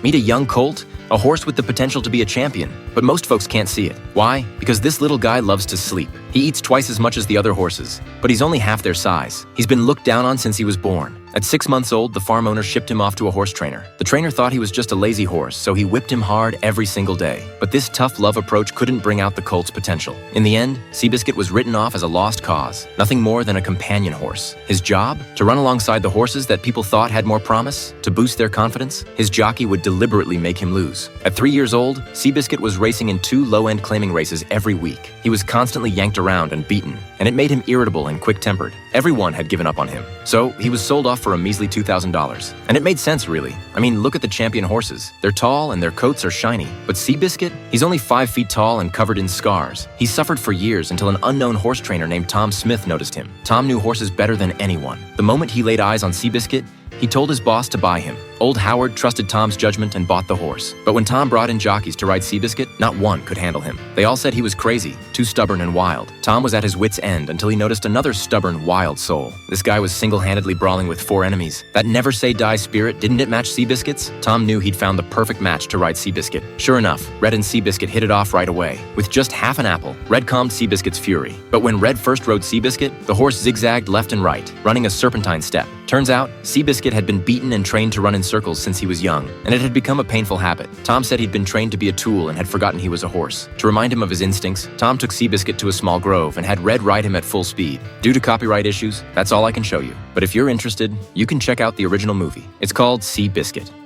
Meet a young colt, a horse with the potential to be a champion, but most folks can't see it. Why? Because this little guy loves to sleep. He eats twice as much as the other horses, but he's only half their size. He's been looked down on since he was born. At 6 months old, the farm owner shipped him off to a horse trainer. The trainer thought he was just a lazy horse, so he whipped him hard every single day. But this tough love approach couldn't bring out the colt's potential. In the end, Seabiscuit was written off as a lost cause, nothing more than a companion horse. His job? To run alongside the horses that people thought had more promise, to boost their confidence. His jockey would deliberately make him lose. At 3 years old, Seabiscuit was racing in 2 low-end claiming races every week. He was constantly yanked around and beaten, and it made him irritable and quick-tempered. Everyone had given up on him. So he was sold off for a measly $2,000. And it made sense, really. I mean, look at the champion horses. They're tall and their coats are shiny. But Seabiscuit? He's only 5 feet tall and covered in scars. He suffered for years until an unknown horse trainer named Tom Smith noticed him. Tom knew horses better than anyone. The moment he laid eyes on Seabiscuit, he told his boss to buy him. Old Howard trusted Tom's judgment and bought the horse. But when Tom brought in jockeys to ride Seabiscuit, not one could handle him. They all said he was crazy, too stubborn and wild. Tom was at his wit's end until he noticed another stubborn, wild soul. This guy was single-handedly brawling with 4 enemies. That never-say-die spirit, didn't it match Seabiscuit's? Tom knew he'd found the perfect match to ride Seabiscuit. Sure enough, Red and Seabiscuit hit it off right away. With just half an apple, Red calmed Seabiscuit's fury. But when Red first rode Seabiscuit, the horse zigzagged left and right, running a serpentine step. Turns out, Seabiscuit had been beaten and trained to run in circles since he was young, and it had become a painful habit. Tom said he'd been trained to be a tool and had forgotten he was a horse. To remind him of his instincts, Tom took Seabiscuit to a small grove and had Red ride him at full speed. Due to copyright issues, that's all I can show you. But if you're interested, you can check out the original movie. It's called Seabiscuit.